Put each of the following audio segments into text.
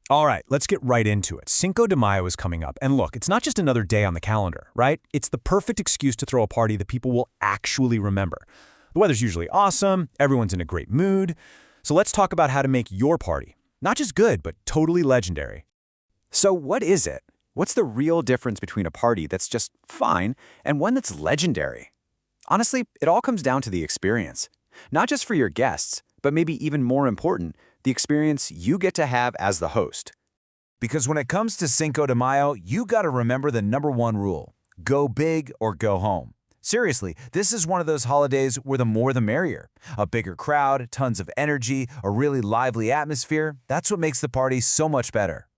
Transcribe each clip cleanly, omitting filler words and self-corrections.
All right, let's get right into it. Cinco de Mayo is coming up, and look, it's not just another day on the calendar, right? It's the perfect excuse to throw a party that people will actually remember. The weather's usually awesome, everyone's in a great mood, so let's talk about how to make your party not just good, but totally legendary. So what is it? What's the real difference between a party that's just fine and one that's legendary? Honestly, it all comes down to the experience. Not just for your guests, but maybe even more important, the experience you get to have as the host. Because when it comes to Cinco de Mayo, you gotta remember the #1 rule: go big or go home. Seriously, this is one of those holidays where the more the merrier. A bigger crowd, tons of energy, a really lively atmosphere, that's what makes the party so much better.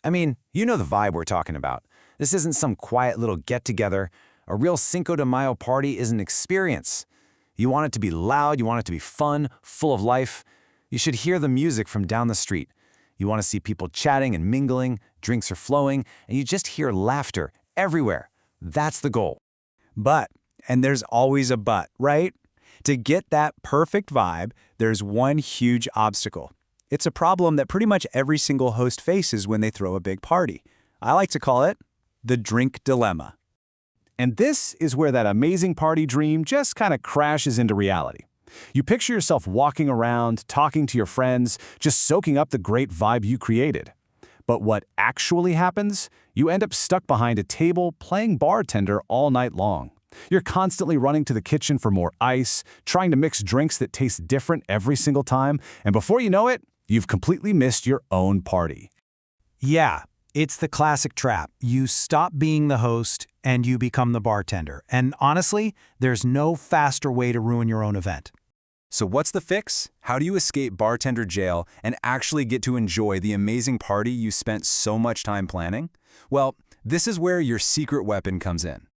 I mean, you know the vibe we're talking about. This isn't some quiet little get-together. A real Cinco de Mayo party is an experience. You want it to be loud, you want it to be fun, full of life. You should hear the music from down the street. You want to see people chatting and mingling, drinks are flowing, and you just hear laughter everywhere. That's the goal. But, and there's always a but, right? To get that perfect vibe, there's one huge obstacle. It's a problem that pretty much every single host faces when they throw a big party. I like to call it the drink dilemma. And this is where that amazing party dream just kind of crashes into reality. You picture yourself walking around, talking to your friends, just soaking up the great vibe you created. But what actually happens? You end up stuck behind a table playing bartender all night long. You're constantly running to the kitchen for more ice, trying to mix drinks that taste different every single time, and before you know it, you've completely missed your own party. Yeah, it's the classic trap. You stop being the host and you become the bartender. And honestly, there's no faster way to ruin your own event. So what's the fix? How do you escape bartender jail and actually get to enjoy the amazing party you spent so much time planning? Well, this is where your secret weapon comes in.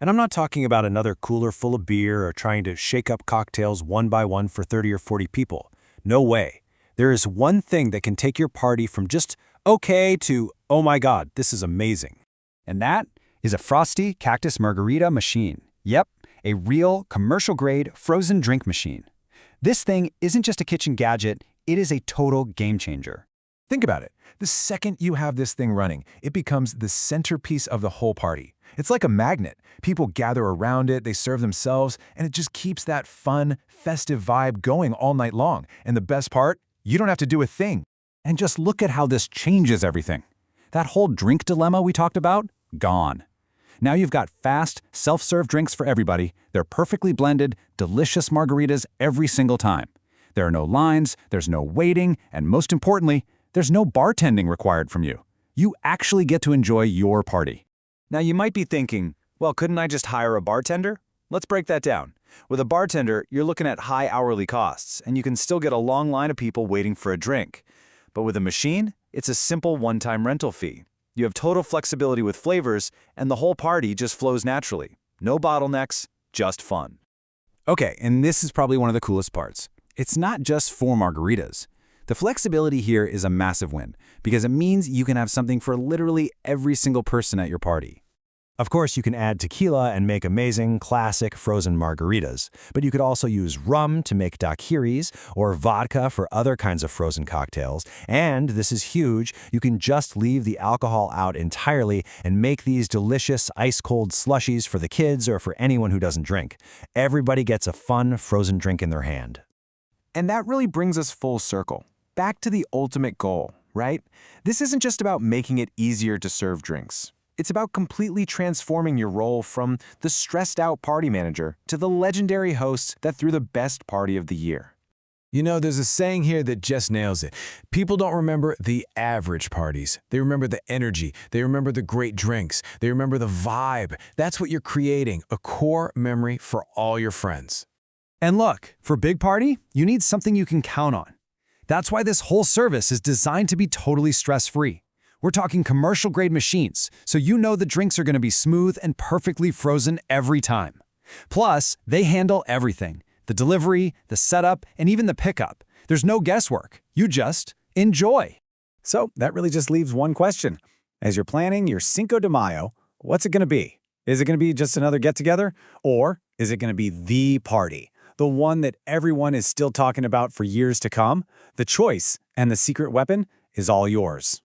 And I'm not talking about another cooler full of beer or trying to shake up cocktails one by one for 30 or 40 people. No way. There is one thing that can take your party from just okay to, oh my God, this is amazing. And that is a Frosty Cactus Margarita machine. Yep, a real commercial-grade frozen drink machine. This thing isn't just a kitchen gadget, it is a total game changer. Think about it. The second you have this thing running, it becomes the centerpiece of the whole party. It's like a magnet. People gather around it, they serve themselves, and it just keeps that fun, festive vibe going all night long. And the best part? You don't have to do a thing. And just look at how this changes everything. That whole drink dilemma we talked about, gone. Now you've got fast, self-serve drinks for everybody. They're perfectly blended, delicious margaritas every single time. There are no lines, there's no waiting, and most importantly, there's no bartending required from you. You actually get to enjoy your party. Now you might be thinking, well, couldn't I just hire a bartender? Let's break that down. With a bartender, you're looking at high hourly costs, and you can still get a long line of people waiting for a drink. But with a machine, it's a simple one-time rental fee. You have total flexibility with flavors, and the whole party just flows naturally. No bottlenecks, just fun. Okay, and this is probably one of the coolest parts. It's not just for margaritas. The flexibility here is a massive win, because it means you can have something for literally every single person at your party. Of course, you can add tequila and make amazing, classic frozen margaritas, but you could also use rum to make daiquiris or vodka for other kinds of frozen cocktails. And this is huge, you can just leave the alcohol out entirely and make these delicious ice-cold slushies for the kids or for anyone who doesn't drink. Everybody gets a fun frozen drink in their hand. And that really brings us full circle, back to the ultimate goal, right? This isn't just about making it easier to serve drinks. It's about completely transforming your role from the stressed-out party manager to the legendary host that threw the best party of the year. You know, there's a saying here that just nails it. People don't remember the average parties. They remember the energy. They remember the great drinks. They remember the vibe. That's what you're creating, a core memory for all your friends. And look, for Big Party, you need something you can count on. That's why this whole service is designed to be totally stress-free. We're talking commercial-grade machines, so you know the drinks are going to be smooth and perfectly frozen every time. Plus, they handle everything: the delivery, the setup, and even the pickup. There's no guesswork. You just enjoy. So that really just leaves one question. As you're planning your Cinco de Mayo, what's it going to be? Is it going to be just another get-together? Or is it going to be the party? The one that everyone is still talking about for years to come? The choice and the secret weapon? is all yours.